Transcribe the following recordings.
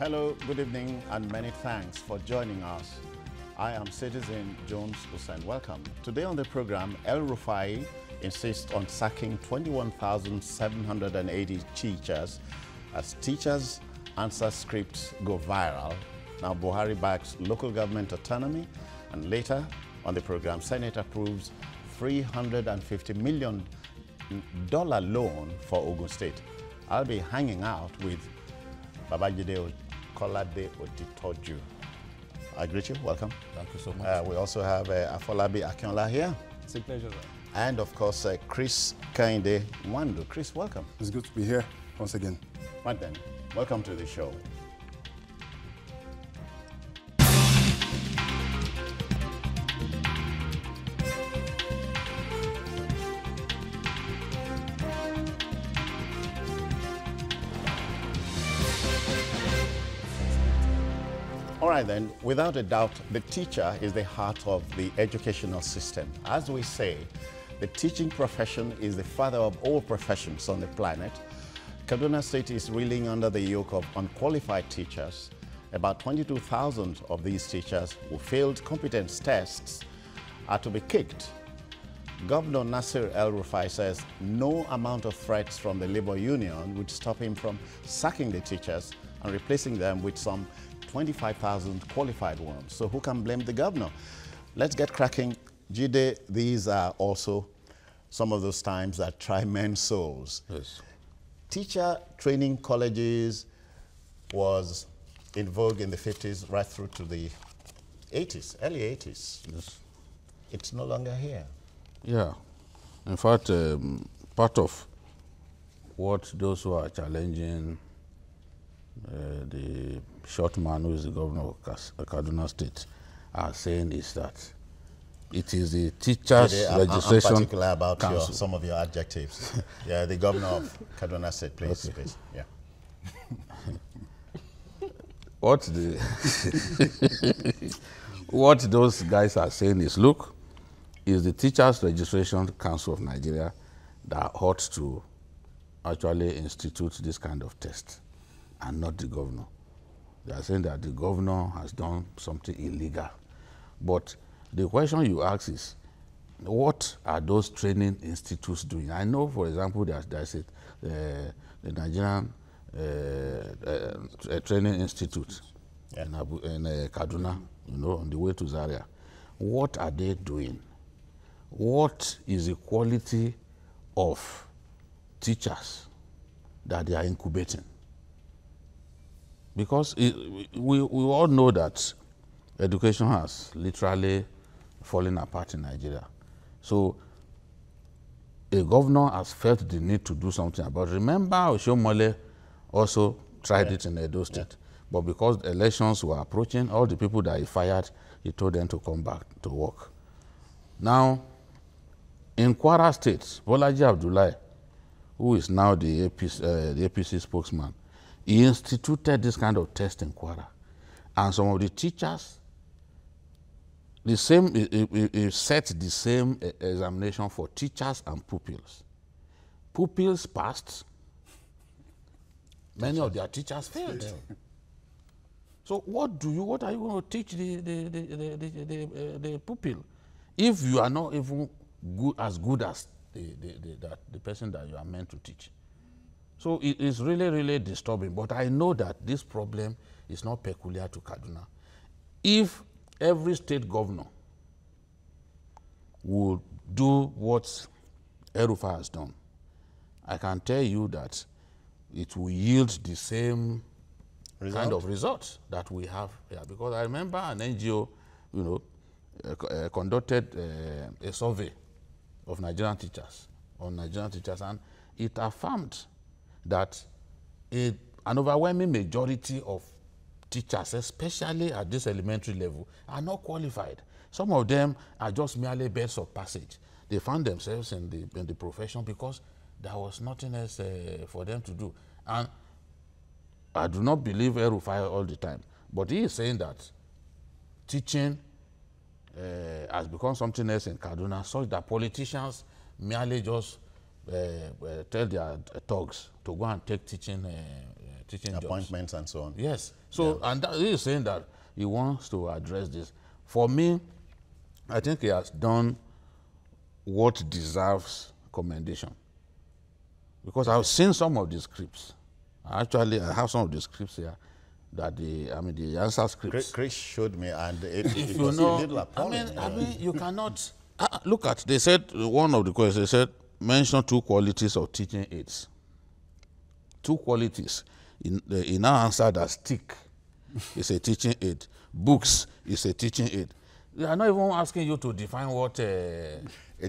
Hello, good evening, and many thanks for joining us. I am Citizen Jones Hussein. Welcome. Today on the program, El-Rufai insists on sacking 21,780 teachers as teachers' answer scripts go viral. Now, Buhari backs local government autonomy, and later on the program, Senate approves $350 million loan for Ogun State. I'll be hanging out with Babajide Kolade Otitoju. I greet you. Welcome. Thank you so much. We also have Afolabi Akinola here. It's a pleasure. And of course, Chris Kainde Wando. Chris, welcome. It's good to be here once again. Right then, welcome to the show. All right then, without a doubt, the teacher is the heart of the educational system. As we say, the teaching profession is the father of all professions on the planet. Kaduna State is reeling under the yoke of unqualified teachers. About 22,000 of these teachers who failed competence tests are to be kicked. Governor Nasir El-Rufai says no amount of threats from the labor union would stop him from sacking the teachers and replacing them with some 25,000 qualified ones. So who can blame the governor? Let's get cracking. Jide, these are also some of those times that try men's souls. Yes. Teacher training colleges was in vogue in the 50s right through to the 80s, early 80s. Yes. It's no longer here. Yeah. In fact, part of what those who are challenging the short man who is the governor of Kaduna State are saying is that it is the teachers' registration I'm particular about council. some of your adjectives. Yeah, the governor of Kaduna State, please, Okay. please. Yeah. What what those guys are saying is, look, is the Teachers Registration Council of Nigeria that ought to actually institute this kind of test, and not the governor. They are saying that the governor has done something illegal. But the question you ask is, what are those training institutes doing? I know, for example, there's the Nigerian Training Institute in Kaduna, you know, on the way to Zaria. What are they doing? What is the quality of teachers that they are incubating? Because we all know that education has literally fallen apart in Nigeria. So a governor has felt the need to do something about it. Remember, Oshomole also tried it in Edo State. But because the elections were approaching, all the people that he fired, he told them to come back to work. Now, in Kwara State, Bolaji Abdullahi, who is now the APC spokesman, he instituted this kind of test in Kwara. And some of the teachers, he set the same examination for teachers and pupils. Pupils passed. Many of their teachers failed. So what are you going to teach the pupil if you are not even as good as the person that you are meant to teach? So it is really, really disturbing. But I know that this problem is not peculiar to Kaduna. If every state governor would do what El-Rufai has done, I can tell you that it will yield the same kind of results that we have here. Because I remember an NGO, you know, conducted a survey of Nigerian teachers, and it affirmed that an overwhelming majority of teachers, especially at this elementary level, are not qualified. Some of them are just merely birds of passage. They found themselves in the profession because there was nothing else for them to do. And I do not believe El-Rufai all the time, but he is saying that teaching has become something else in Kaduna, such that politicians merely just tell their thugs to go and take teaching teaching appointments and so on. Yes. So, and he is saying that he wants to address this. For me, I think he has done what deserves commendation. Because I've seen some of the scripts. Actually, I have some of the scripts here that the answer scripts. Chris showed me, and it If was you know, a little appalling. I mean, you cannot look at. They said one of the questions. They said mention 2 qualities of teaching aids. 2 qualities. In our answer that stick is a teaching aid. Books is a teaching aid. They are not even asking you to define what a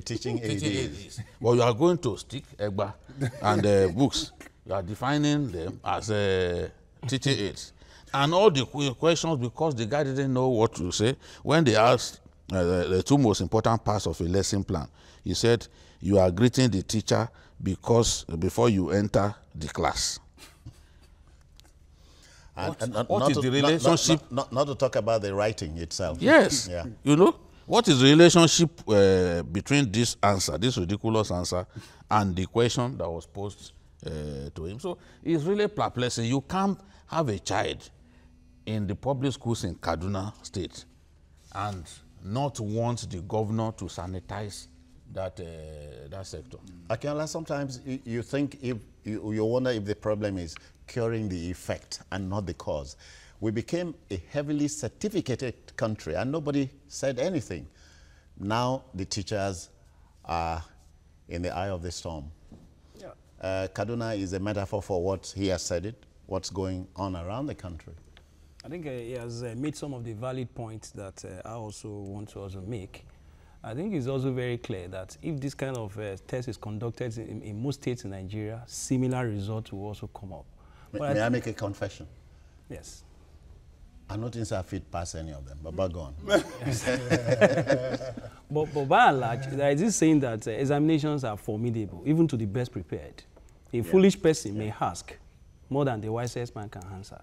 teaching aid is. But you are going to stick, egba, and books. You are defining them as teaching aids. And all the questions, because the guy didn't know what to say, when they asked the 2 most important parts of a lesson plan, he said, you are greeting the teacher before you enter the class. What is the relationship? Not to talk about the writing itself. Yes. Yeah. You know, what is the relationship between this answer, this ridiculous answer, and the question that was posed to him? So it's really perplexing. You can't have a child in the public schools in Kaduna State and not want the governor to sanitize that sector. Akinola, sometimes you think you wonder if the problem is curing the effect and not the cause. We became a heavily certificated country and nobody said anything. Now the teachers are in the eye of the storm. Yeah. Kaduna is a metaphor for what he has said it, what's going on around the country. I think he has made some of the valid points that I also want to also make. I think it's also very clear that if this kind of test is conducted in most states in Nigeria, similar results will also come up. May I make a confession? Yes. I don't think I fit past any of them, but go on. but by and large, there is this saying that examinations are formidable, even to the best prepared. A foolish person may ask more than the wisest man can answer.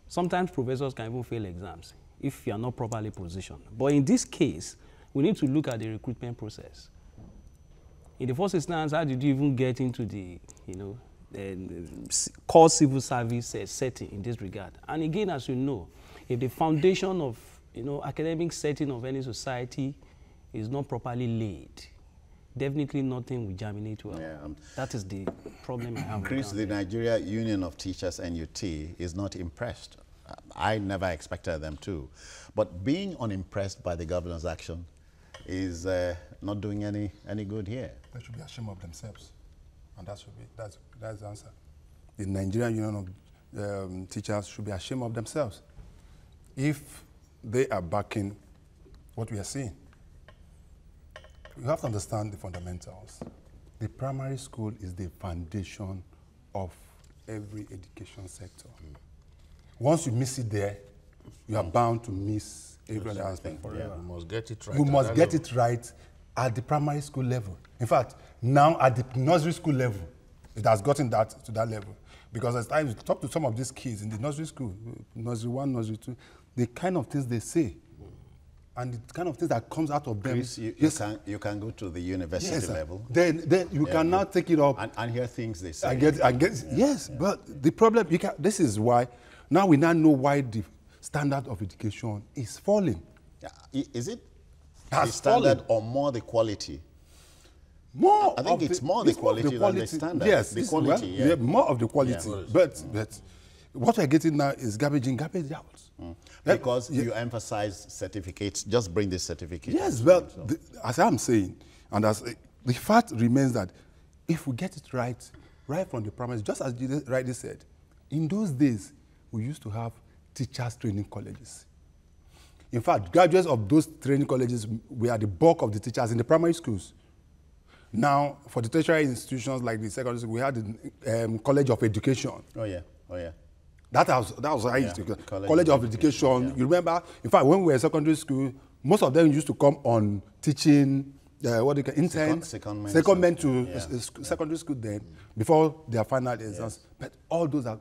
Sometimes professors can even fail exams if you are not properly positioned. But in this case, we need to look at the recruitment process. In the first instance, how did you even get into the, core civil service setting in this regard? And again, as you know, if the foundation of, academic setting of any society is not properly laid, definitely nothing will germinate well. Yeah, that is the problem I have. Chris, the Nigeria Union of Teachers, NUT, is not impressed. I never expected them to. But being unimpressed by the governor's action is not doing any good here. They should be ashamed of themselves. And that's the answer. The Nigerian Union of Teachers should be ashamed of themselves if they are backing what we are seeing. You have to understand the fundamentals. The primary school is the foundation of every education sector. Once you miss it there, you are bound to miss every other aspect. Yeah, we must get it right. We must get it right at the primary school level. In fact, now at the nursery school level, it has gotten to that level. Because as I talk to some of these kids in the nursery school, nursery 1, nursery 2, the kind of things they say, and the kind of things that comes out of them. Chris, you can go to the university level. Then you can now take it up and hear things they say. Yes, but the problem, this is why, now we now know why the standard of education is falling. Is it the standard or more the quality? I think it's more the quality than the standard. Yes, the quality, more of the quality. Yeah. But what we're getting now is garbage in, garbage out. Because you emphasize certificates, just bring the certificate. Yes, well, as I'm saying, and as the fact remains that if we get it right from the premise, just as you rightly said, in those days, we used to have teachers training colleges. In fact, graduates of those training colleges were the bulk of the teachers in the primary schools. Now, for the tertiary institutions like the secondary school, we had the College of Education. Oh, yeah. Oh, yeah. That was how I used to go. College of Education. Yeah. You remember, in fact, when we were in secondary school, most of them used to come on teaching, interns, secondment to secondary school then, before their final exams. Yes. But all those are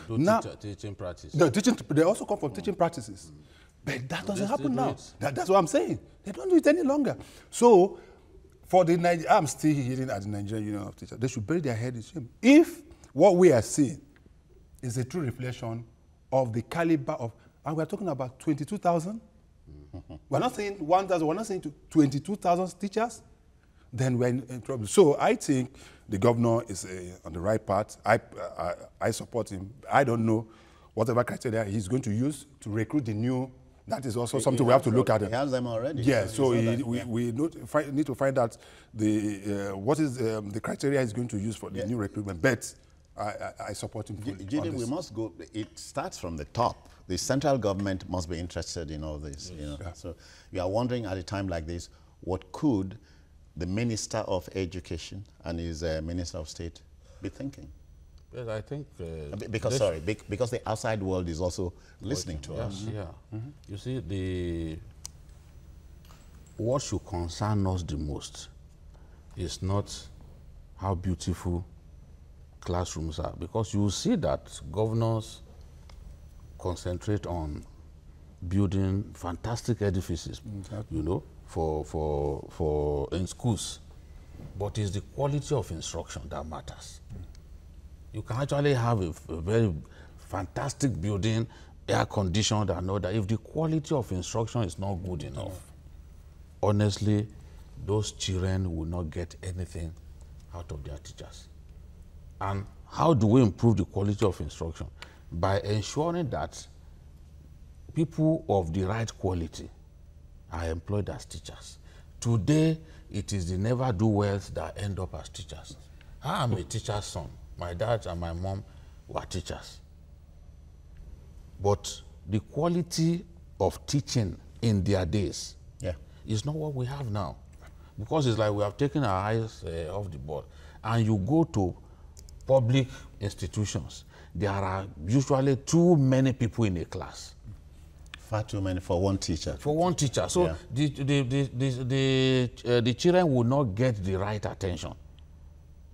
now teaching practice. They also come from teaching practices. But that doesn't happen now. That's what I'm saying. They don't do it any longer. So, I'm still hearing at the Nigerian Union of Teachers, they should bury their head in shame. If what we are seeing is a true reflection of the caliber of, and we're talking about 22,000. We're not saying 1,000, we're not saying 22,000 teachers. Then we're in trouble. So I think the governor is on the right path. I support him. I don't know whatever criteria he's going to use to recruit the new. That is also something we have to look at. He has them already. Yeah, so we need to find out what is the criteria he's going to use for the new recruitment. But I support him. Judy, we must go. It starts from the top. The central government must be interested in all this. You know? So you are wondering at a time like this, what could the Minister of Education and his Minister of State be thinking? Yes, I think... because the outside world is also listening to us. Yeah. You see, what should concern us the most is not how beautiful classrooms are, because you will see that governors concentrate on building fantastic edifices, you know, for in schools, but it's the quality of instruction that matters. You can actually have a very fantastic building, air-conditioned and all that. If the quality of instruction is not good enough, honestly, those children will not get anything out of their teachers. And how do we improve the quality of instruction? By ensuring that people of the right quality are employed as teachers. Today, it is the never-do-wells that end up as teachers. I am a teacher's son. My dad and my mom were teachers. But the quality of teaching in their days is not what we have now. Because it's like we have taken our eyes off the ball. And you go to public institutions, there are usually too many people in a class. Far too many for one teacher. For one teacher. So the children will not get the right attention.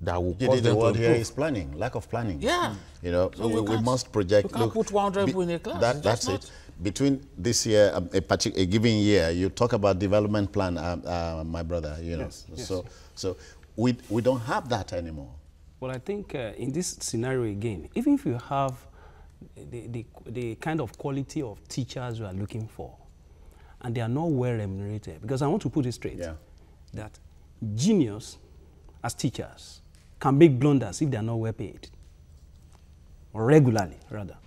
That will cause them to improve. Here is planning, lack of planning. Yeah. You know, so we must project. You can't put 100 people in a class. That's it. Between this year, a given year, you talk about development plan, my brother, you know. Yes. So we don't have that anymore. Well, I think in this scenario again, even if you have the kind of quality of teachers you are looking for, and they are not well remunerated, because I want to put it straight, that genius as teachers can make blunders if they are not well paid, or regularly, rather.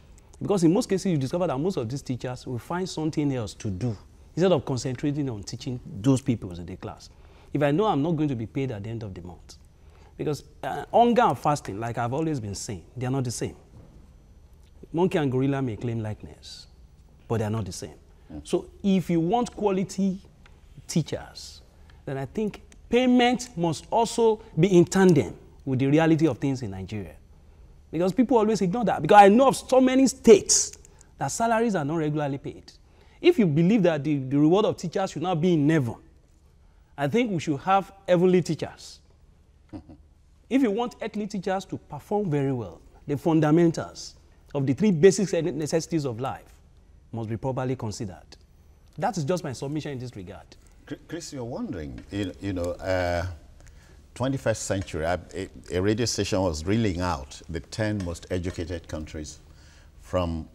Because in most cases, you discover that most of these teachers will find something else to do instead of concentrating on teaching those people in the class. If I know I'm not going to be paid at the end of the month, because hunger and fasting, like I've always been saying, they are not the same. Monkey and gorilla may claim likeness, but they are not the same. So if you want quality teachers, then I think payment must also be in tandem with the reality of things in Nigeria. Because people always ignore that. Because I know of so many states that salaries are not regularly paid. If you believe that the reward of teachers should not be in heaven, I think we should have heavenly teachers. If you want earthly teachers to perform very well, the fundamentals of the 3 basic necessities of life must be properly considered. That is just my submission in this regard. Chris, you're wondering, you know, 21st century, a radio station was reeling out the 10 most educated countries from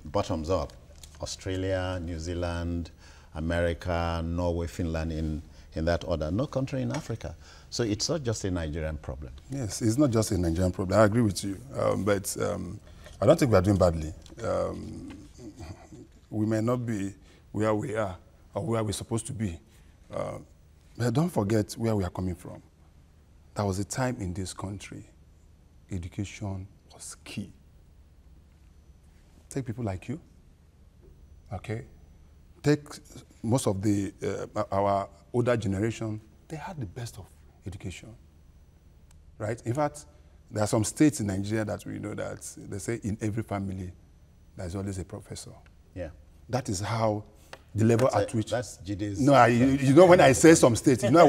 bottoms up. Australia, New Zealand, America, Norway, Finland, in that order. No country in Africa. So it's not just a Nigerian problem. Yes, it's not just a Nigerian problem. I agree with you. But I don't think we are doing badly. We may not be where we are or where we're supposed to be. But don't forget where we are coming from. There was a time in this country, education was key. Take people like you, okay? Take most of the our older generation, they had the best of education, right? In fact, there are some states in Nigeria that we know that they say in every family, there's always a professor. Yeah. That is how the level at which... That's Jude's... No, you know, when I say some states, you know, I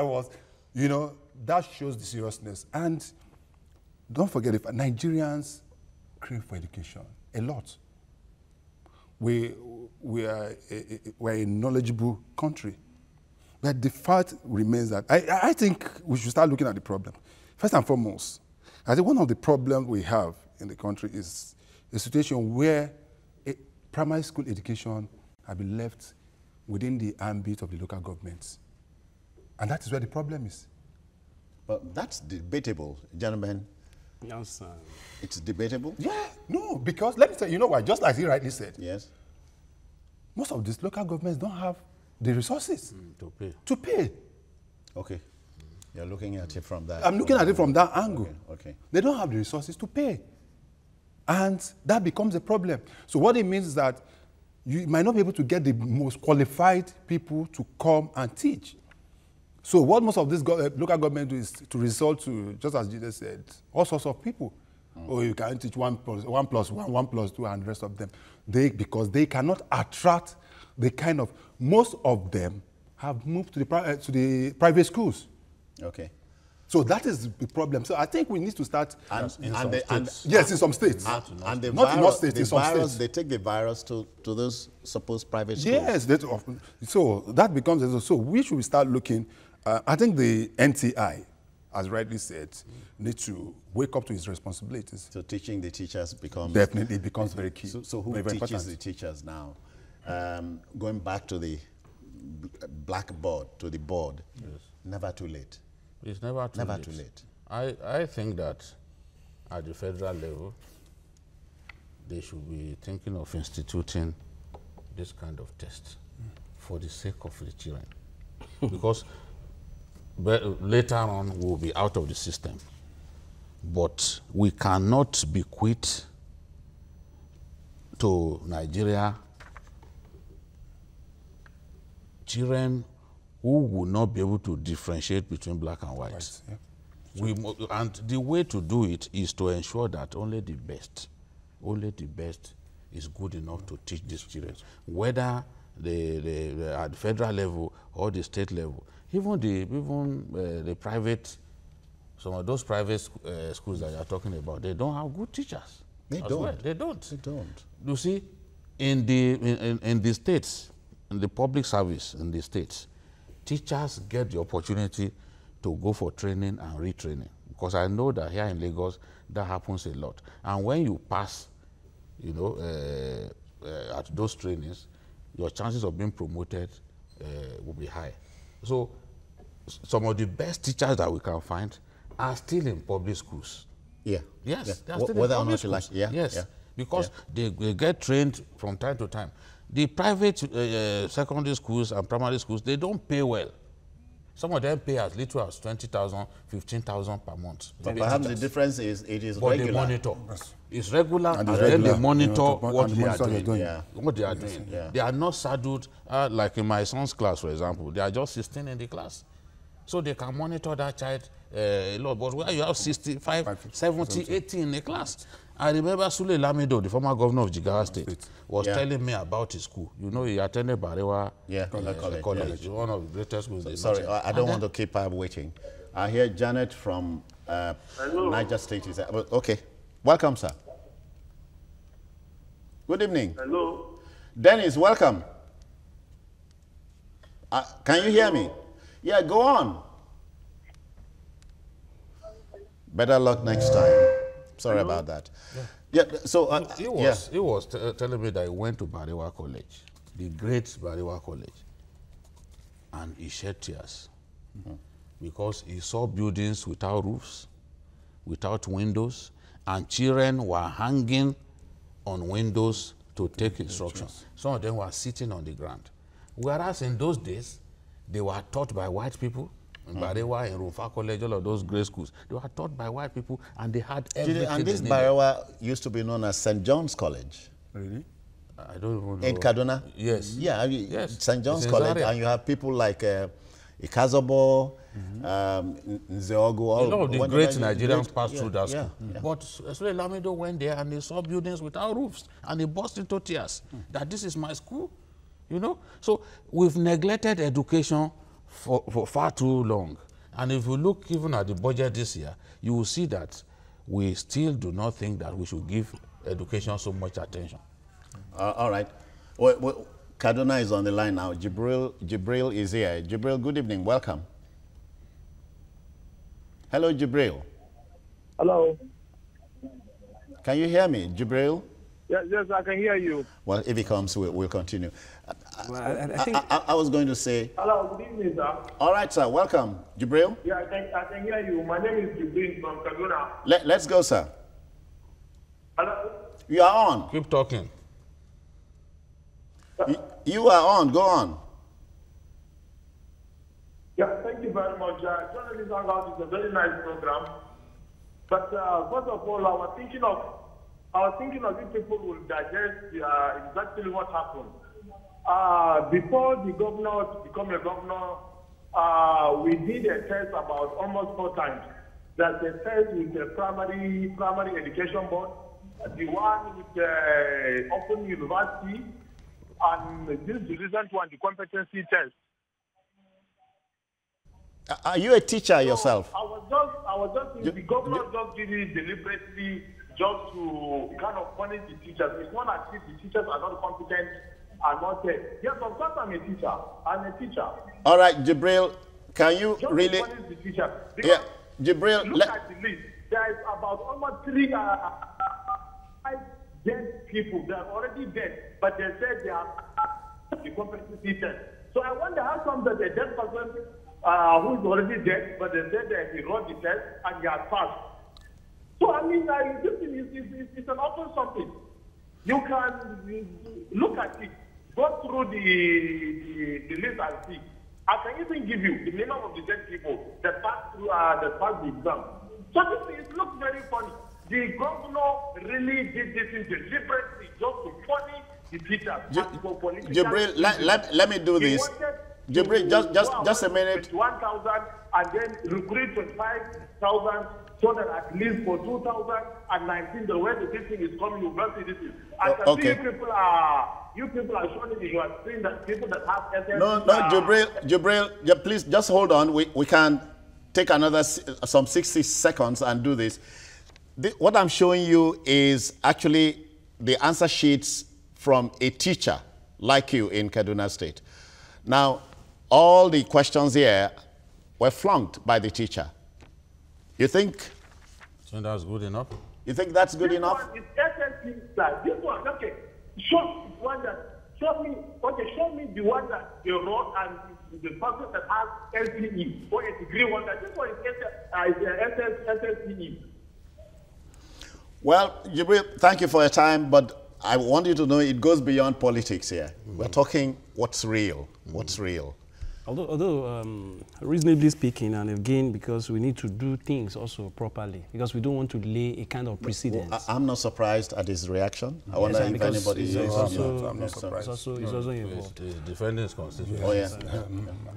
was, you know, that shows the seriousness. And don't forget, if Nigerians crave for education a lot. We're a knowledgeable country. But the fact remains that I think we should start looking at the problem. First and foremost, I think one of the problems we have in the country is a situation where primary school education has been left within the ambit of the local governments. And that is where the problem is. But that's debatable, gentlemen. Yes, sir. It's debatable? Yeah, no, because let me tell you, you know what, just like he rightly said, Yes. most of these local governments don't have the resources to pay. Okay. You're looking at it from that. I'm looking at it from that angle. Okay. They don't have the resources to pay. And that becomes a problem. So what it means is that you might not be able to get the most qualified people to come and teach. So what most of these local government do is to resort to, just as Jesus said, all sorts of people. Oh, you can teach 1 + 1 + 1, 1 + 2, and the rest of them. Because they cannot attract the kind of, most of them have moved to the private schools. Okay. So that is the problem. So I think we need to start. Yes, in some states. And the not virus, in all states, the in some virus, states. they take the virus to those supposed private schools. Yes, so that becomes, so we should start looking. I think the NTI, as rightly said, needs to wake up to its responsibilities. So teaching the teachers becomes... Definitely, it becomes very key. So who very teaches the teachers now? Going back to the blackboard, to the board, never too late. It's never too late. I think that at the federal level, they should be thinking of instituting this kind of test for the sake of the children. Because later on, we'll be out of the system. But we cannot bequeath to Nigeria children who will not be able to differentiate between black and white. And the way to do it is to ensure that only the best is good enough to teach these children, whether at the federal level or the state level. Even the private, some of those private schools that you are talking about, they don't have good teachers. They don't. Well. They don't. They don't. You see, in the states, in the public service in the states, teachers get the opportunity to go for training and retraining. Because I know that here in Lagos, that happens a lot. And when you pass, at those trainings, your chances of being promoted will be high. So some of the best teachers that we can find are still in public schools. Yeah. Yes, yeah. they're still Whether in or public not you like, schools. yeah. Yes, yeah. because they get trained from time to time. The private secondary schools and primary schools, they don't pay well. Some of them pay as little as 20,000, 15,000 per month. But perhaps the difference is it is but regular. they monitor. It's regular, and it's then regular. they monitor what and they are monitor doing. doing. Yeah. What they are doing. Yeah. They are not saddled, like in my son's class, for example. They are just 16 in the class. So they can monitor that child a lot. But where you have 65, 70, 80 in a class. I remember Sule Lamido, the former governor of Jigawa State, was telling me about his school. You know, he attended Barewa College, one of the greatest schools. Sorry, I don't want to keep her waiting. I hear Janet from Niger State. Okay. Welcome, sir. Good evening. Hello. Dennis, welcome. Can you hear me? Yeah, go on. Better luck next time. Sorry about that. Yeah. So he was telling me that he went to Barewa College, the great Barewa College, and he shed tears because he saw buildings without roofs, without windows, and children were hanging on windows to take instructions. Some of them were sitting on the ground. Whereas in those days, they were taught by white people. In Barewa, in El-Rufai College, all of those great schools, they were taught by white people, and they had everything. And this Barewa used to be known as St. John's College. Really? I don't even know. In Kaduna? Yes. Yeah, yes. St. John's College, and you have people like Ikazobo, Nzeogu. All the great Nigerians passed through that school. But Sule Lamido went there and he saw buildings without roofs, and he burst into tears that this is my school. You know? So we've neglected education for far too long. And if you look even at the budget this year, you will see that we still do not think that we should give education so much attention. All right. Well, Kaduna is on the line now. Jibril is here. Jibril, good evening. Welcome. Hello, Jibril. Hello. Can you hear me, Jibril? Yes, yes, I can hear you. Well, if he comes, we'll continue. Well, I think I was going to say... Hello, good evening, sir. All right, sir. Welcome. Jibril? Yeah, I can hear you. My name is Jibril from Kaduna. Let's go, sir. Hello? You are on. Keep talking. You are on. Go on. Yeah, thank you very much. Journalist Hangout is a very nice program. But first of all, I was thinking of if people will digest exactly what happened. Before the governor become a governor, we did a test about almost 4 times. That's a test with the primary education board, the one with the Open University, and this is the recent one, the competency test. Are you a teacher yourself? I was just thinking the governor just did it deliberately just to kind of punish the teachers. It's not as if the teachers are not competent, are not there. Yes, of course I'm a teacher. All right, Jibril, can you just really... to punish the teachers. Yeah, Jibril... Look at the list. There is about almost 5 dead people. They are already dead, but they said they are the competency test. So I wonder how come that a dead person who is already dead, but they said that he wrote the test and he has passed. So I mean, this thing is an open something. You can look at it, go through the list and see. I can even give you the name of the dead people that passed the exam. So it looks very funny. The governor really did this in deliberately just to punish the teachers. Jibril, let me do this. Jibril, just a minute. 1,000 and then recruit 25,000 so that at least for 2019, the way the thing is coming, you will see this. I can see you people are showing me, you are seeing that people that have SS. No, Jibril, please just hold on. We can take another some 60 seconds and do this. What I'm showing you is actually the answer sheets from a teacher like you in Kaduna State. Now, all the questions here were flunked by the teacher. You think? So that's good enough? You think that's good enough? This one is SSC. This one, okay. Show me the one that you wrote and the person that has LPE or a degree one that this one is SSCE. Well, Jibril, thank you for your time, but I want you to know it goes beyond politics here. We're talking what's real. What's real? Although reasonably speaking, and again, because we need to do things also properly, because we don't want to lay a kind of precedent. Well, I'm not surprised at his reaction. I wonder if anybody is also, I'm not surprised. It's also involved. It's defending his constitution. Oh, yeah. So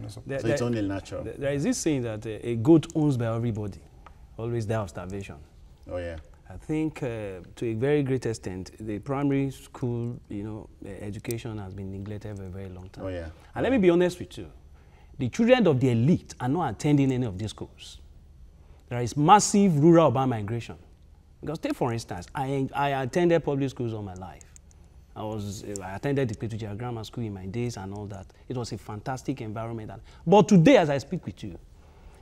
So it's only natural. There is this saying that a goat owns by everybody, always die of starvation. Oh, yeah. I think to a very great extent, the primary school, education has been neglected for a very long time. Oh, yeah. And let me be honest with you. The children of the elite are not attending any of these schools. There is massive rural urban migration. Because take for instance, I attended public schools all my life. I attended the Petugia Grammar School in my days and all that. It was a fantastic environment. But today, as I speak with you,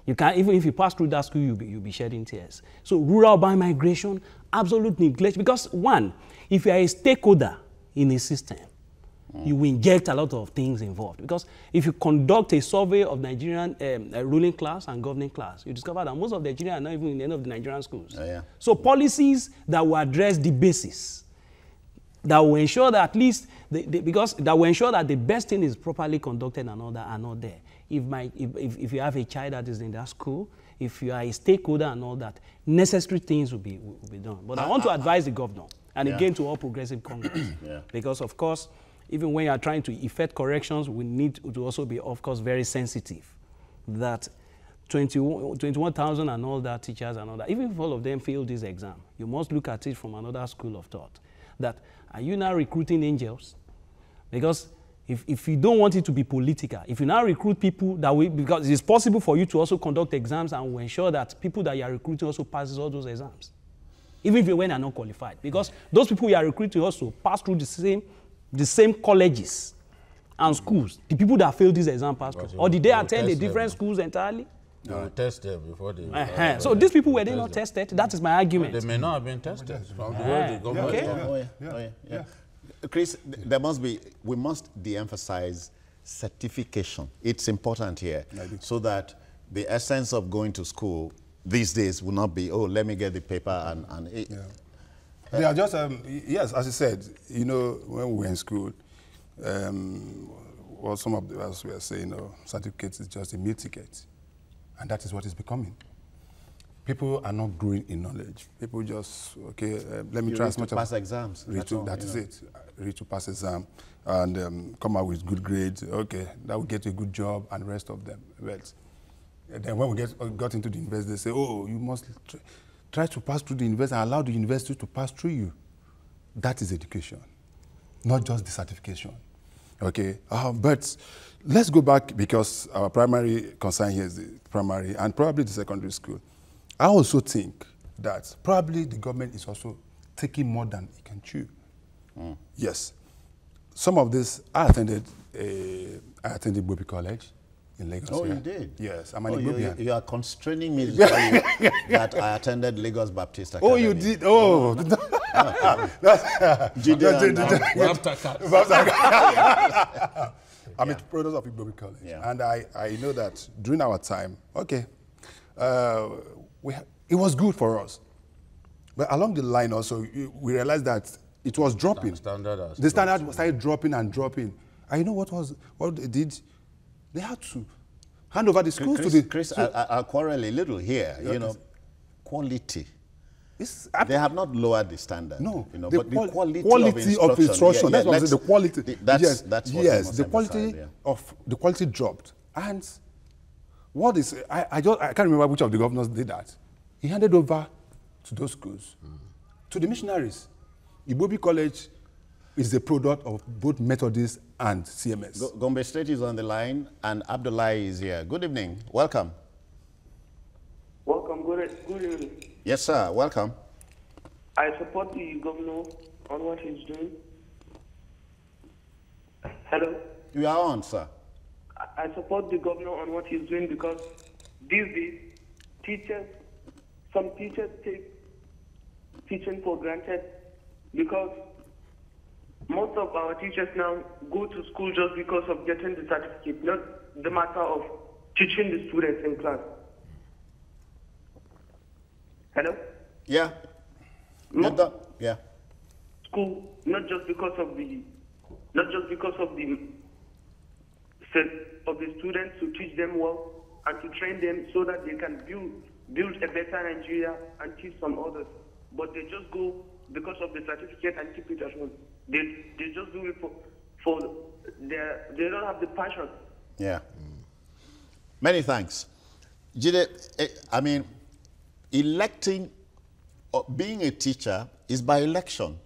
you can, even if you pass through that school, you'll be shedding tears. So rural urban migration, absolute neglect. Because one, if you are a stakeholder in a system, you will inject a lot of things involved. Because if you conduct a survey of Nigerian ruling class and governing class, you discover that most of the Nigerians are not even in any of the Nigerian schools. Oh, yeah. So policies that will address the basis, that will ensure that at least, that will ensure that the best thing is properly conducted and all that are not there. If you have a child that is in that school, if you are a stakeholder and all that, necessary things will be done. But I want to advise the governor, and again to all progressive Congress, because of course, even when you are trying to effect corrections, we need to also be, of course, very sensitive that 21,000 and all that teachers and all that, even if all of them fail this exam, you must look at it from another school of thought. That are you now recruiting angels? Because if you don't want it to be political, if you now recruit people that will, because it's possible for you to also conduct exams and will ensure that people that you are recruiting also passes all those exams, even if when they are not qualified. Because those people you are recruiting also pass through the same colleges and schools, the people that failed this exam pass through? Or did they attend a different schools entirely? They will test them before they... So these people, were they not tested? That is my argument. They may not have been tested from the way the government... Chris, we must de-emphasize certification. It's important here, so that the essence of going to school these days will not be, oh, let me get the paper and They are just, yes, as you said, you know, when we were in school, well, some of us were saying, certificates is just a meal ticket. And that is what it's becoming. People are not growing in knowledge. People just, okay, let me try as much as... pass exams. That is it. Read to pass exam and come out with good grades. Okay, that will get a good job and the rest of them. But then when we got into the university, they say, oh, you must try to pass through the university and allow the university to pass through you. That is education, not just the certification. Okay, but let's go back, because our primary concern here is the primary and probably the secondary school. I also think that probably the government is also taking more than it can chew. Yes, some of this, I attended Bobi College in Lagos. Oh, you did? Yes, I'm an Igbobian. You are constraining me to tell you that I attended Lagos Baptist Academy. Oh, you did? Oh. I'm a product of Bobi College. And I know that during our time, okay, it was good for us. But along the line also, we realized that it was dropping. The standard started dropping and dropping. And you know what they did? They had to hand over the schools to the... Chris, I'll quarrel a little here. You know, quality. They have not lowered the standard. No, you know, but the quality of instruction. That's what I'm saying, the quality. That's what the quality of the quality dropped. And what is... I can't remember which of the governors did that. He handed over to those schools, to the missionaries. Bobi College is the product of both Methodist and CMS. Gombe State is on the line, and Abdullahi is here. Good evening. Welcome. Welcome. Good evening. Yes, sir. Welcome. I support the governor on what he's doing. Hello? You are on, sir. I support the governor on what he's doing, because these days, some teachers take teaching for granted, because most of our teachers now go to school just because of getting the certificate, not the matter of teaching the students in class. Hello? Yeah. Yeah. School, not just because of the students, to teach them well and to train them so that they can build a better Nigeria and teach some others. But they just go because of the certificate and keep it at home. They just do it for they don't have the passion. Yeah. Many thanks. Jide, I mean, electing or being a teacher is by election,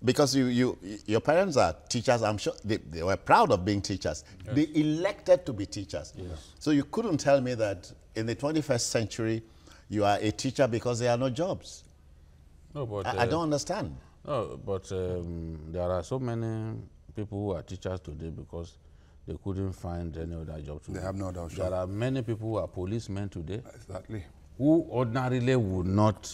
because your parents are teachers. I'm sure they were proud of being teachers. Yes. They elected to be teachers. Yes. So you couldn't tell me that in the 21st century you are a teacher because there are no jobs. No, but I don't understand. No, but there are so many people who are teachers today because they couldn't find any other job to do. They have no other job. There are many people who are policemen today. Exactly. Who ordinarily would not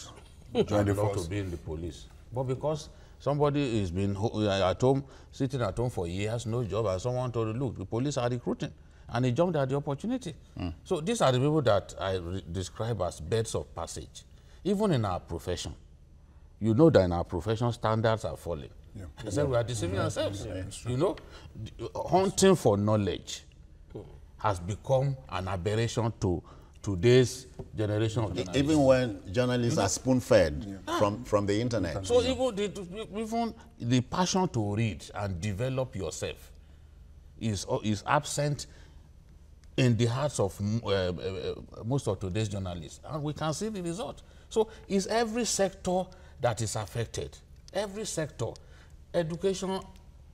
join the force to be in the police. But because somebody has been at home, sitting at home for years, no job, and someone told him, look, the police are recruiting. And he jumped at the opportunity. So these are the people that I describe as birds of passage. Even in our profession, you know that in our profession, standards are falling. Yeah. I said we are deceiving ourselves. Yeah, you know, hunting for knowledge has become an aberration to today's generation of journalists. Even when journalists are spoon-fed from the internet. So even the passion to read and develop yourself is absent in the hearts of most of today's journalists. And we can see the result. So it's every sector that is affected. Every sector. Education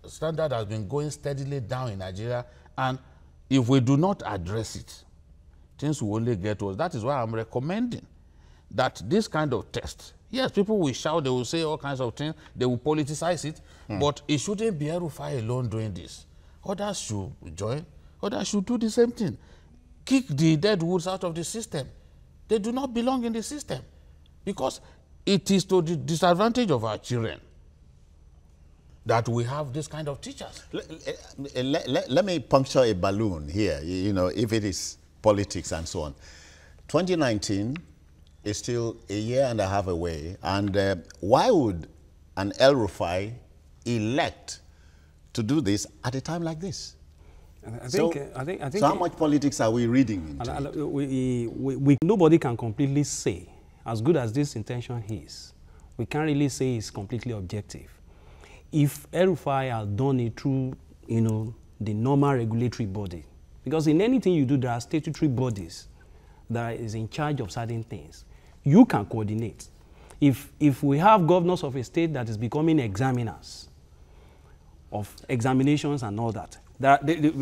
standard has been going steadily down in Nigeria, and if we do not address it, things will only get worse. That is why I'm recommending that this kind of test, yes, people will shout, they will say all kinds of things, they will politicize it, but it shouldn't be El-Rufai alone doing this. Others should join. Others should do the same thing. Kick the dead woods out of the system. They do not belong in the system because it is to the disadvantage of our children that we have this kind of teachers. Let me puncture a balloon here, you know, if it is politics and so on. 2019 is still a year and a half away, and why would an El-Rufai elect to do this at a time like this? I think so how much politics are we reading into? Nobody can completely say, as good as this intention is, we can't really say it's completely objective. If El-Rufai has done it through, you know, the normal regulatory body, because in anything you do, there are statutory bodies that is in charge of certain things. You can coordinate. If we have governors of a state that is becoming examiners of examinations and all that,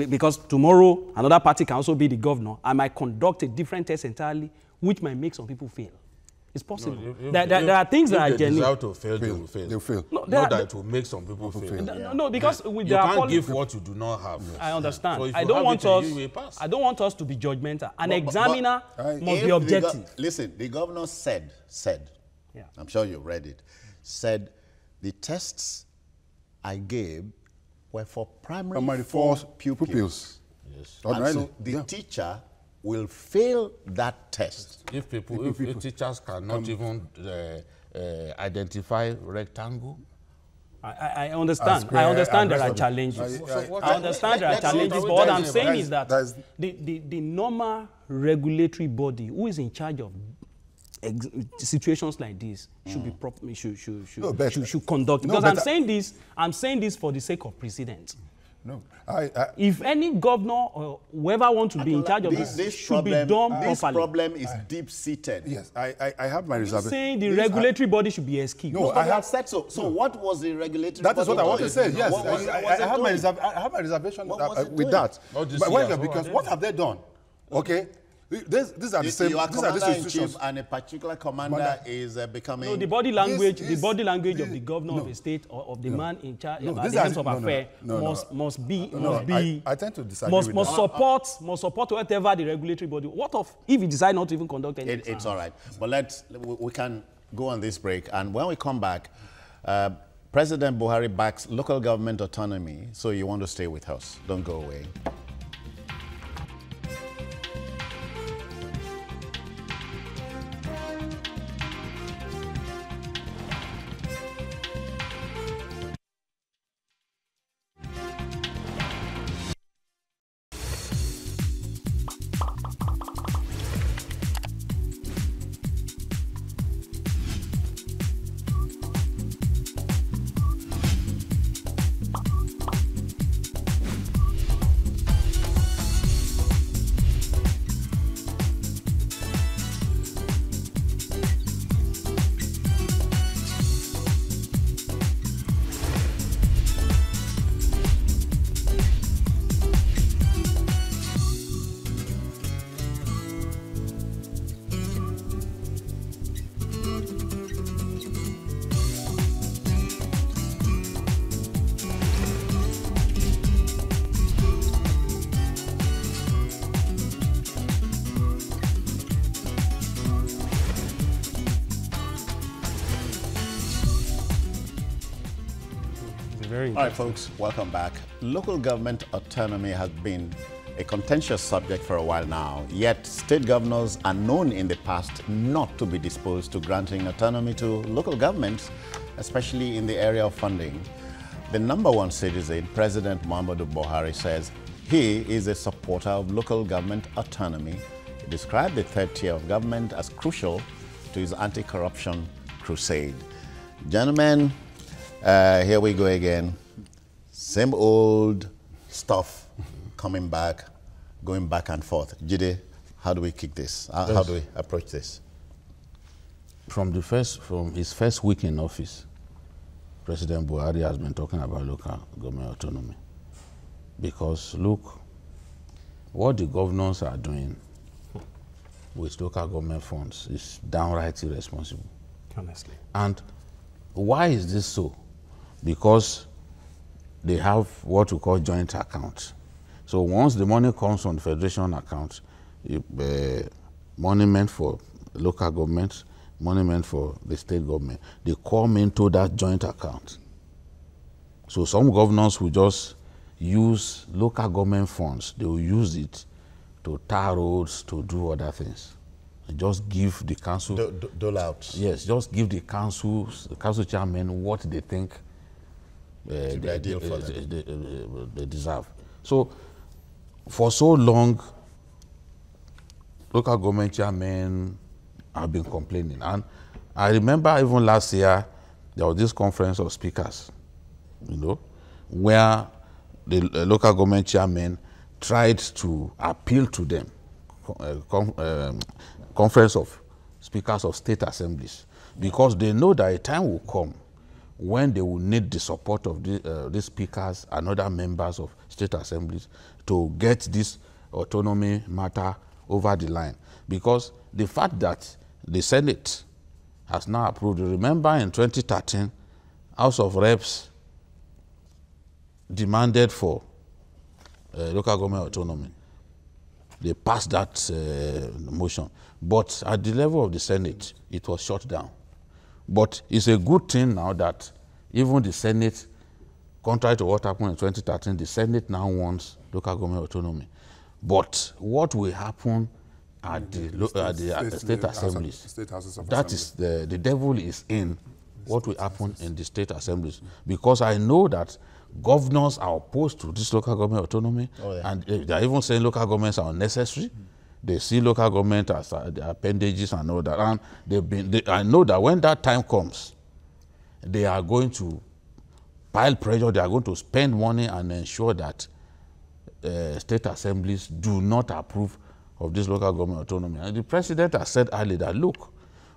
because tomorrow another party can also be the governor, I might conduct a different test entirely, which might make some people fail. It's possible. No, there are things that are genuine. genuine. If they deserve to fail, they will fail. They'll fail. No, not that it will make some people fail. No, because you there are can't give what you do not have. I understand. So if I you don't have want it, us. you will pass. I don't want us to be judgmental. An examiner must be If objective. Listen, the governor said, Yeah. I'm sure you've read it, said the tests I gave were for primary four pupils. Yes. And so the teacher will fail that test. If teachers cannot even identify rectangle. I understand. I understand there are challenges. I understand there are challenges, but what I'm saying is that the normal regulatory body who is in charge of situations like this should be should conduct. Because I'm saying this for the sake of precedent. No, if any governor or whoever wants to be in charge of this should be done properly. This problem is deep-seated. Yes, I have my reservation. Saying the regulatory body should be excused. No, I have said so. So what was the regulatory body? That is what I want to say. Yes, I have my reservation with that. Because what have they done? Okay. These are the same. Your these are the commander-in-chief and a particular commander is becoming. No, the body language, of the governor of a state or of the man in charge at the heads of affairs must be. I tend to disagree with that. Must support whatever the regulatory body. What if he decide not to even conduct anything? It's all right, but we can go on this break, and when we come back, President Buhari backs local government autonomy. So you want to stay with us? Don't go away. All right, folks, welcome back. Local government autonomy has been a contentious subject for a while now, yet state governors are known in the past not to be disposed to granting autonomy to local governments, especially in the area of funding. The #1 citizen, President Muhammadu Buhari, says he is a supporter of local government autonomy. He described the third tier of government as crucial to his anti-corruption crusade. Gentlemen, here we go again. Same old stuff coming back, going back and forth. Jide, how do we kick this? How do we approach this? From his first week in office, President Buhari has been talking about local government autonomy. Because look, what the governors are doing with local government funds is downright irresponsible. Honestly. And why is this so? Because they have what we call joint accounts. So once the money comes from the federation account, money meant for local government, money meant for the state government, they come into that joint account. So some governors will just use local government funds. They will use it to tar roads, to do other things. And just give the council... Dole out. Yes, just give the council chairman what they think they deserve. So for so long, local government chairmen have been complaining. And I remember even last year, there was this conference of speakers, where the local government chairmen tried to appeal to them, conference of speakers of state assemblies, because they know that a time will come when they will need the support of these speakers and other members of state assemblies to get this autonomy matter over the line. Because the fact that the Senate has now approved, remember in 2013, House of Reps demanded for local government autonomy. They passed that motion. But at the level of the Senate, it was shut down. But it's a good thing now that even the Senate, contrary to what happened in 2013, the Senate now wants local government autonomy. But what will happen at the state assemblies? That is the devil is in what will happen in the state assemblies. Because I know that governors are opposed to this local government autonomy, and they are even saying local governments are unnecessary. They see local government as the appendages and all that. And I know that when that time comes, they are going to pile pressure, they are going to spend money and ensure that state assemblies do not approve of this local government autonomy. And the president has said earlier that, look,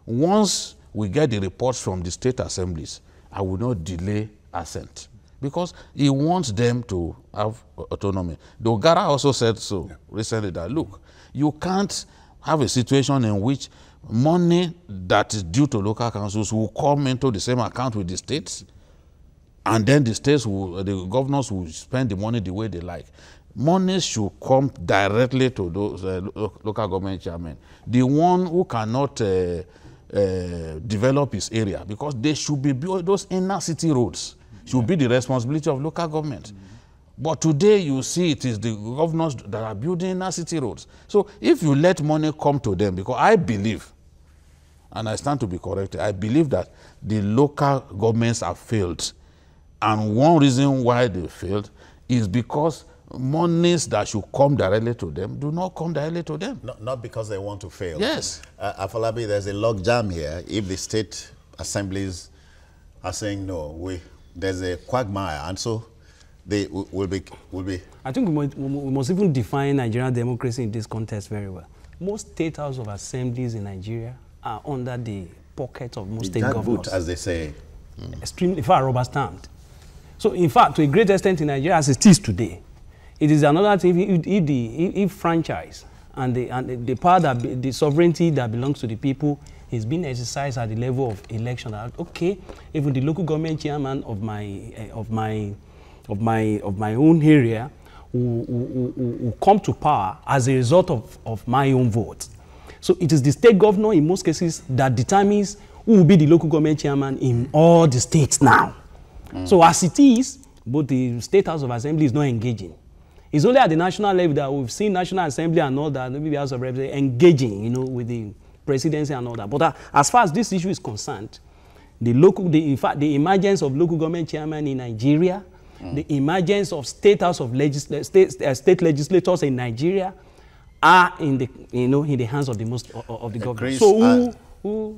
once we get the reports from the state assemblies, I will not delay assent, because he wants them to have autonomy. Dogara also said so recently that, look, you can't have a situation in which money that is due to local councils will come into the same account with the states, and then the states will, the governors will spend the money the way they like. Money should come directly to those local government chairmen, the one who cannot develop his area, because they should be built, those inner city roads should be the responsibility of local government. But today you see it is the governors that are building inner city roads. So if you let money come to them, because I believe, and I stand to be corrected, I believe that the local governments have failed. And one reason why they failed is because monies that should come directly to them do not come directly to them. Not because they want to fail. Yes. Afolabi, there's a log jam here. If the state assemblies are saying no, there's a quagmire, and so they will be. I think we must even define Nigerian democracy in this context very well. Most state house of assemblies in Nigeria are under the pocket of most state governors, boot, as they say. Extremely far rubber stamped. So, in fact, to a great extent in Nigeria, as it is today, it is another thing if franchise and the power that the sovereignty that belongs to the people is being exercised at the level of election. Okay, even the local government chairman of my own area will come to power as a result of my own vote. So it is the state governor in most cases that determines who will be the local government chairman in all the states now. So as it is, both the State House of Assembly is not engaging. It's only at the national level that we've seen National Assembly and all that, maybe the House of Representatives engaging, with the presidency and all that. But as far as this issue is concerned, in fact, the emergence of local government chairman in Nigeria, the emergence of state state legislators in Nigeria are in the hands of the government. So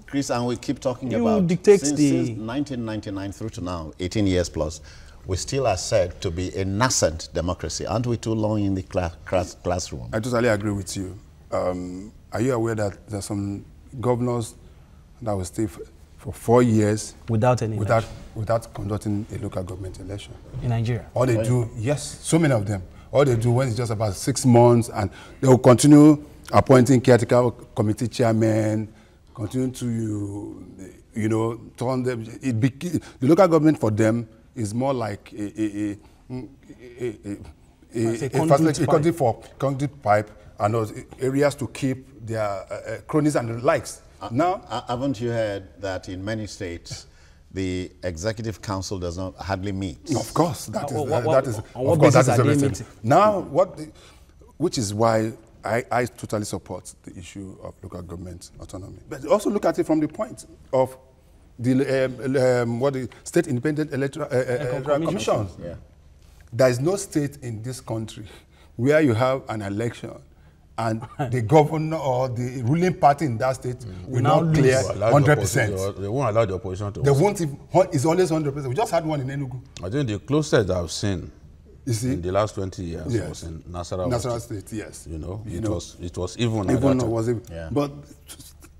Chris, and we keep talking about since 1999 through to now, 18 years plus, we still are said to be a nascent democracy. Aren't we too long in the classroom? I totally agree with you. Are you aware that there are some governors that will stay for 4 years without conducting a local government election in Nigeria? All they do, yes, so many of them. All they do when it's just about 6 months, and they will continue appointing caretaker committee chairmen, continue to, turn them. The local government for them is more like a conduit pipe and those areas to keep their cronies and the likes. Now, haven't you heard that in many states the executive council does not hardly meet? Of course, that is on what basis are they meeting? Now, which is why I totally support the issue of local government autonomy. But also look at it from the point of the state independent electoral commission. Yeah. There is no state in this country where you have an election and the governor or the ruling party in that state will not clear 100%. They won't allow the opposition to. They won't. It's always 100%. We just had one in Enugu. I think the closest I've seen in the last 20 years was in Nasarawa State. Yes. You know, it was even. Even was even. Yeah. But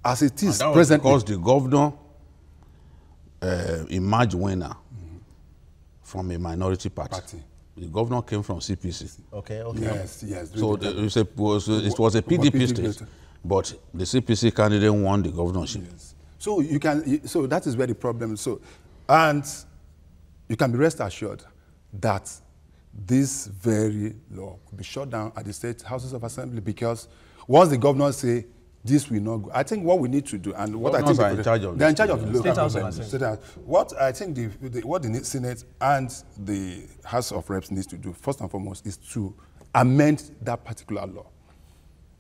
as it is presently, because the governor emerged winner from a minority party. The governor came from CPC. Okay. Yes. So it was a PDP state, but the CPC candidate won the governorship. Yes. So you can. So that is where the problem is. So, and you can be rest assured that this very law will be shut down at the state houses of assembly, because once the governor say this will not go, I think what we need to do, and what Governors I think are in charge of they're in charge of the State local House of government. Assembly. What I think what the Senate and the House of Reps needs to do first and foremost is to amend that particular law.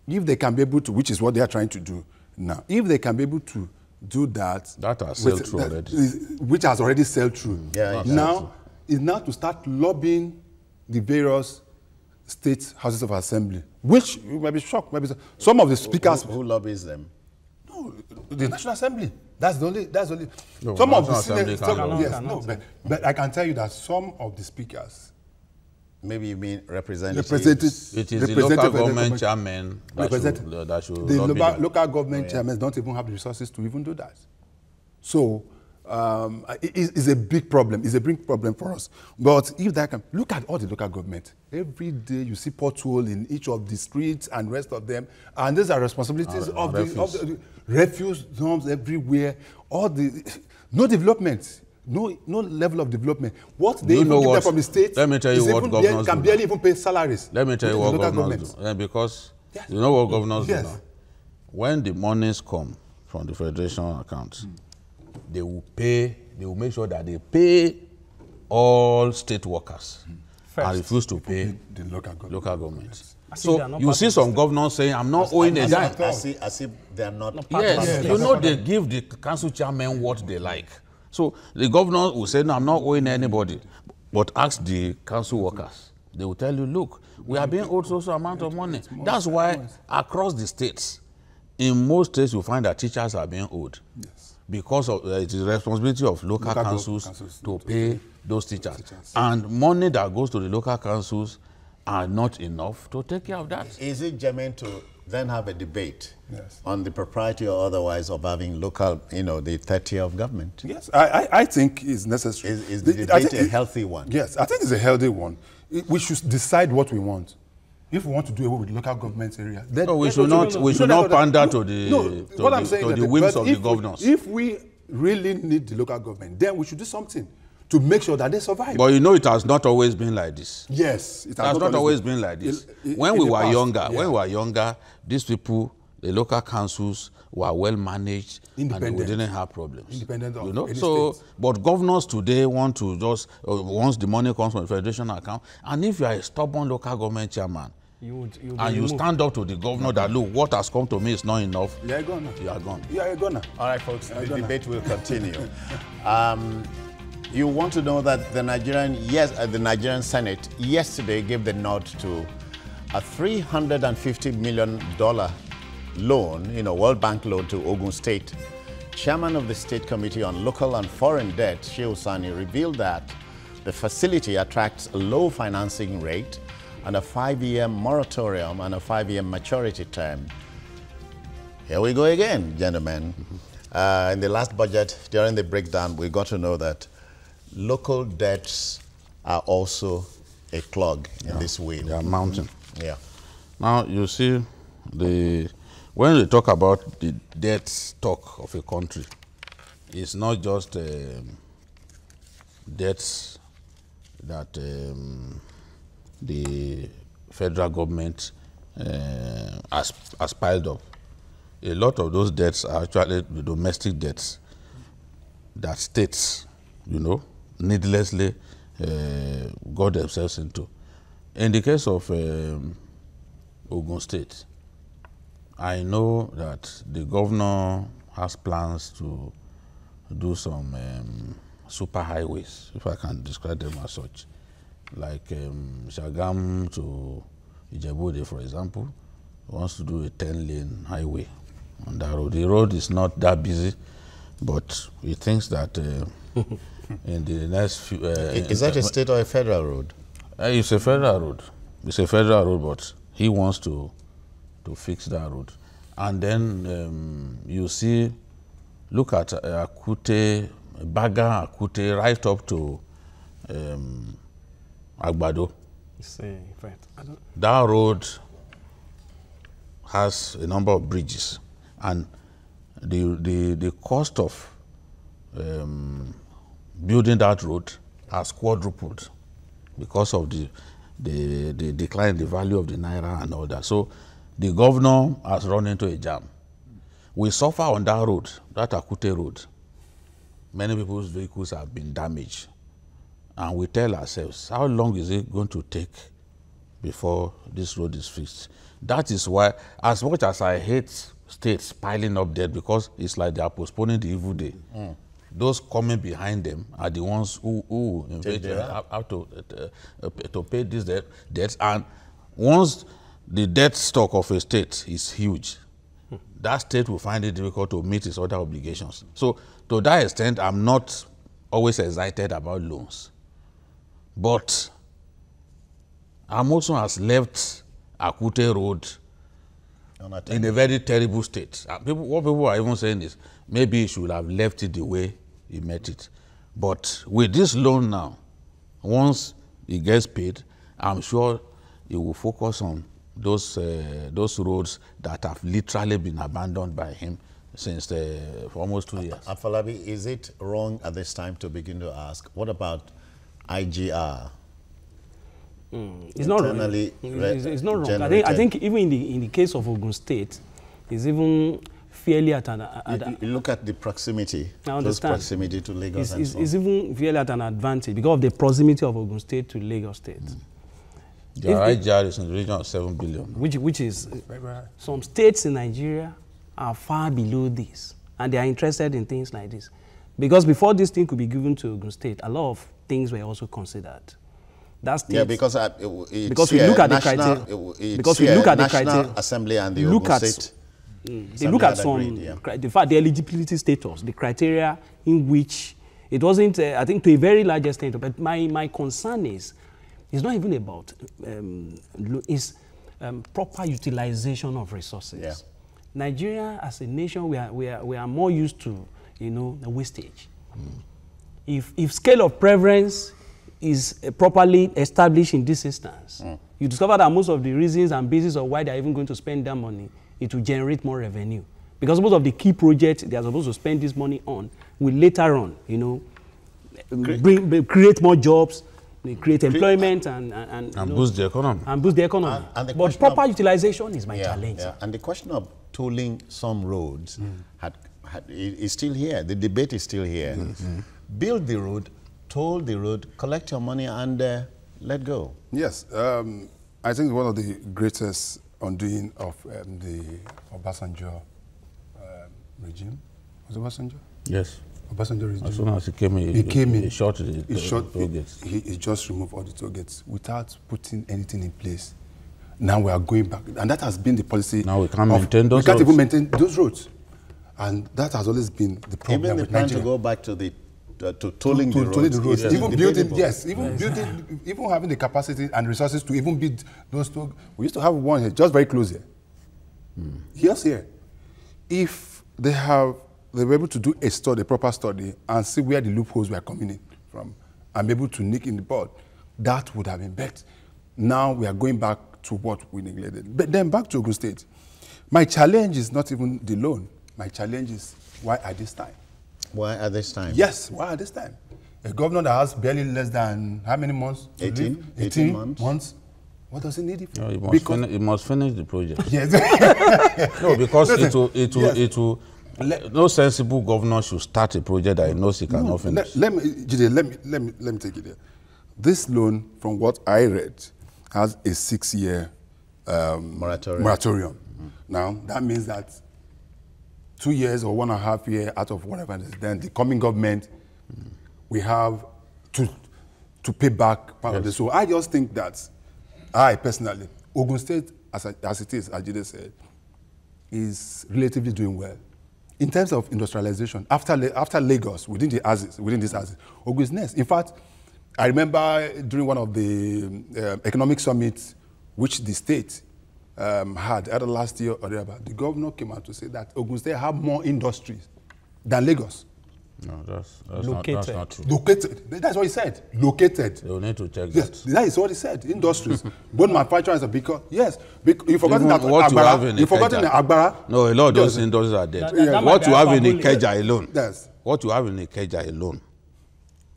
If they can be able to, which is what they are trying to do now, if they can be able to do that, has sailed through already. Which has already sailed through. Yeah, now is now to start lobbying the various state houses of assembly, which you might be shocked. Maybe some of the speakers Who lobbies them? No, the National Assembly. That's the only. No, some of the Assembly but I can tell you that some of the speakers. Maybe you mean representatives? It is the local government chairman that should the lobby them. local government chairmen don't even have the resources to even do that. So it's a big problem. It's a big problem for us. But if that can look at all the local government, every day you see pothole in each of the streets and rest of them, and these are responsibilities of the refuse dumps everywhere. No development. No level of development. What they even give them from the state, let me tell you what governors can barely even pay salaries. Let me tell you what governors do. Because you know what governors do now? When the monies come from the federation accounts, they will make sure that they pay all state workers and refuse to pay the local government. Yes. So you see some governors saying, I'm not owing a dime. As if they are not part Yes, you know they give the council chairman what they like. So the governor will say, no, I'm not owing anybody. But ask the council workers. They will tell you, look, we are being owed so amount of money. That's why across the states, in most states, you find that teachers are being owed. Yes. Because of, it is the responsibility of local councils to pay those teachers. And money that goes to the local councils are not enough to take care of that. Is it germane to then have a debate on the propriety or otherwise of having local, the third tier of government? Yes, I think it's necessary. Is the debate a healthy one? Yes, I think it's a healthy one. We should decide what we want. If we want to do away with local government area, then no, we should not pander to the whims of the governors. If we really need the local government, then we should do something to make sure that they survive. But it has not always been like this. Yes, it has not always been like this. When we were younger, these people, the local councils, were well managed and we didn't have problems. Independent of any state. But governors today want to just, once the money comes from the federation account, and if you are a stubborn local government chairman, you stand up to the governor that, look, what has come to me is not enough. You are gone. You are gone. You are gone. All right, folks, the debate will continue. You want to know that the Nigerian Senate yesterday gave the nod to a $350 million loan, World Bank loan to Ogun State. Chairman of the State Committee on Local and Foreign Debt, Shehu Sani, revealed that the facility attracts a low financing rate and a 5-year moratorium and a 5-year maturity term. Here we go again, gentlemen. In the last budget, during the breakdown, we got to know that local debts are also a clog in this wheel. They are mounting. Yeah. Now, you see, when we talk about the debt stock of a country, it's not just debts that the federal government has piled up. A lot of those debts are actually the domestic debts that states, needlessly got themselves into. In the case of Ogun State, I know that the governor has plans to do some super highways, if I can describe them as such, like Shagam to Ijebu, for example, wants to do a 10-lane highway on that road. The road is not that busy, but he thinks that in the next few... is that a state or a federal road? It's a federal road. It's a federal road, but he wants to fix that road. And then you see, look at Akute, Baga, Akute, right up to Agbado. That road has a number of bridges, and the cost of building that road has quadrupled because of the decline in the value of the naira and all that. So the governor has run into a jam. We suffer on that road, that Akute road. Many people's vehicles have been damaged. And we tell ourselves, how long is it going to take before this road is fixed? That is why, as much as I hate states piling up debt, because it's like they are postponing the evil day, those coming behind them are the ones who have to pay these debts. And once the debt stock of a state is huge, that state will find it difficult to meet its other obligations. So to that extent, I'm not always excited about loans. But Amosun has left Akute Road in a very terrible state. What people are even saying is, maybe he should have left it the way he met it. But with this loan now, once he gets paid, I'm sure he will focus on those roads that have literally been abandoned by him since for almost 2 years. Afolabi, is it wrong at this time to begin to ask, what about IGR? It's not wrong. It's not wrong. I think even in the case of Ogun State, it's even fairly at an... You look at the proximity, close proximity to Lagos and so on. It's even fairly at an advantage because of the proximity of Ogun State to Lagos State. The IGR is in the region of 7 billion. Which is... Some states in Nigeria are far below this, and they are interested in things like this. Because before this thing could be given to Ogun State, a lot of things were also considered. That's because we look at the criteria. Because we look at the criteria. Assembly and the Ogun State. They look at the fact, the eligibility status, the criteria in which it wasn't, I think, to a very large extent. But my concern is, it's not even about proper utilization of resources. Yeah. Nigeria, as a nation, we are more used to, the wastage. If scale of preference is properly established in this instance, you discover that most of the reasons and basis of why they are even going to spend that money, it will generate more revenue. Because most of the key projects they are supposed to spend this money on will later on, create more jobs, create employment and boost the economy. And boost the economy. But proper utilization is my challenge. Yeah. And the question of tolling some roads is still here. The debate is still here. Build the road, toll the road, collect your money, and let go. Yes. I think one of the greatest undoing of the Obasanjo regime was Obasanjo? Yes. Obasanjo regime. As soon as he came in, he shot the toll gates. He just removed all the toll gates without putting anything in place. Now we are going back, and that has been the policy. Now we can't maintain those roads. We can't even maintain those roads, and that has always been the problem. Even the plan to go back to the tolling the roads. Even building, even having the capacity and resources to even build those toll. We used to have one here, just very close here. Here's here. If they were able to do a proper study, and see where the loopholes were coming in from, and be able to nick in the bud, that would have been better. Now we are going back to what we neglected. But then back to Ogun State. My challenge is not even the loan. My challenge is why at this time? Why at this time? Yes, why at this time? A governor that has barely less than how many months? 18 months. What does he need it for? No, he must finish the project. Yes. No, because Listen, it will no sensible governor should start a project that he knows he cannot finish. Let me take it there. This loan, from what I read, has a 6-year moratorium. Now, that means that 2 years or 1.5 years out of whatever it is, then the coming government, we have to pay back part of this. So I just think that I personally, Ogun State, as it is, as Jide said, is relatively doing well. In terms of industrialization, after Lagos, within this axis, Ogun is next. In fact, I remember during one of the economic summits which the state had either last year or thereabout, the governor came out to say that Ogun State have more industries than Lagos. No, that's not true. Located. That's what he said. Located. They will need to check yes, that is what he said. Industries. Both manufacturers are because, yes. You forgotten that Agbara. No, a lot of those industries are dead. What you have in Ikeja alone. Yes. What you have in Ikeja alone.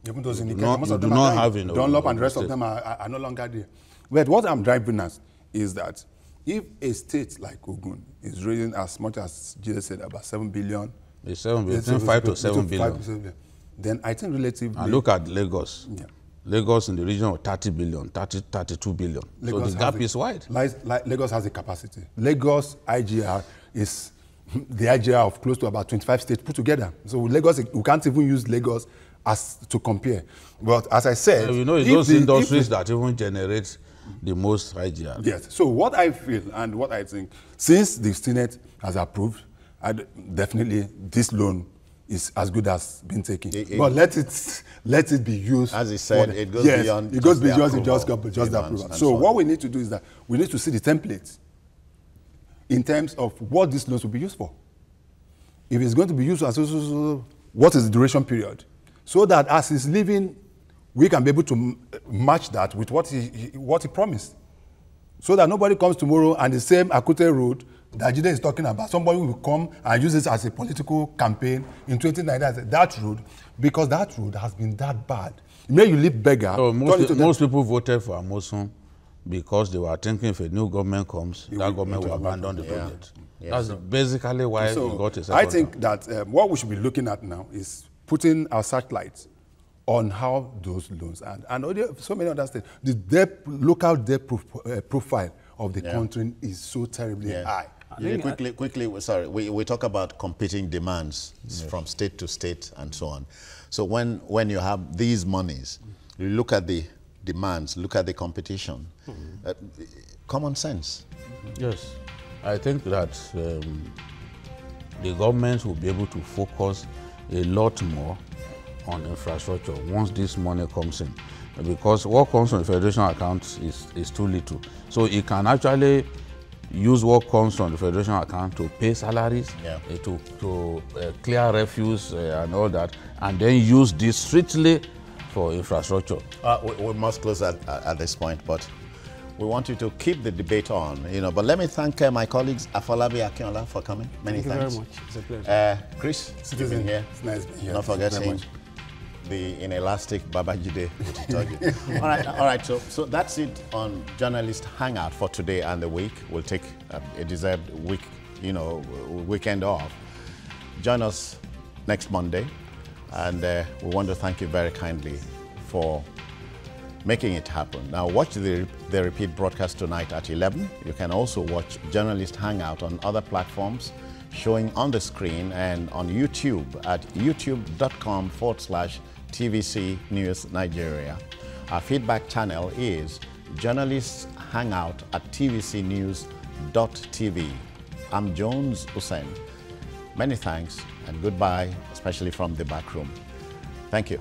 Even those in Ikeja, most of them are have in Dunlop and the rest of them are no longer there. But what I'm driving at is that if a state like Ogun is raising as much as Jide said, about 7 billion, it's 7 billion, between 5 to 7 billion. Then I think relatively... And look at Lagos. Yeah. Lagos in the region of 30 billion, 32 billion. Lagos, so the gap is wide. Lagos has the capacity. Lagos IGR is the IGR of close to about 25 states put together. So Lagos, we can't even use Lagos as to compare. But as I said... You know, it's those industries that even generate the most IGR. Yes. So what I feel and what I think, since the Senate has approved, definitely this loan is as good as been taken. But let it be used. As he said, it goes beyond. It goes beyond just the approval. So what we need to do is that we need to see the templates in terms of what these loans will be used for. If it's going to be used as what is the duration period, so that as he's leaving, we can be able to match that with what he promised, so that nobody comes tomorrow and the same Akute road that Jide is talking about, somebody will come and use this as a political campaign in 2019, that road, because that road has been that bad. May you live beggar. So most people voted for Amosun because they were thinking if a new government comes, that government will abandon the project. Yeah. That's basically why we got a second. I think that what we should be looking at now is putting our searchlights on how those loans and so many other states. The local debt profile of the country is so terribly high. Quickly, sorry, we talk about competing demands from state to state and so on. So when you have these monies, you look at the demands, look at the competition. Common sense. Yes, I think that the government will be able to focus a lot more on infrastructure once this money comes in, because what comes from the federation account is too little. So it can actually use what comes from the federation account to pay salaries, to clear refuse and all that, and then use this strictly for infrastructure. We must close at this point, but we want you to keep the debate on, But let me thank my colleagues, Afolabi Akinola, for coming. Many thanks. Thank you very much. It's a pleasure. Chris, you've been here. It's nice being here. Not forgetting the inelastic Babajide. All right. So that's it on Journalist Hangout for today and the week. We'll take a deserved week, weekend off. Join us next Monday, and we want to thank you very kindly for making it happen. Now watch the repeat broadcast tonight at 11. You can also watch Journalist Hangout on other platforms showing on the screen and on YouTube at youtube.com/TVC News Nigeria. Our feedback channel is Journalists Hangout at tvcnews.tv. I'm Jones Hussein. Many thanks and goodbye, especially from the back room. Thank you.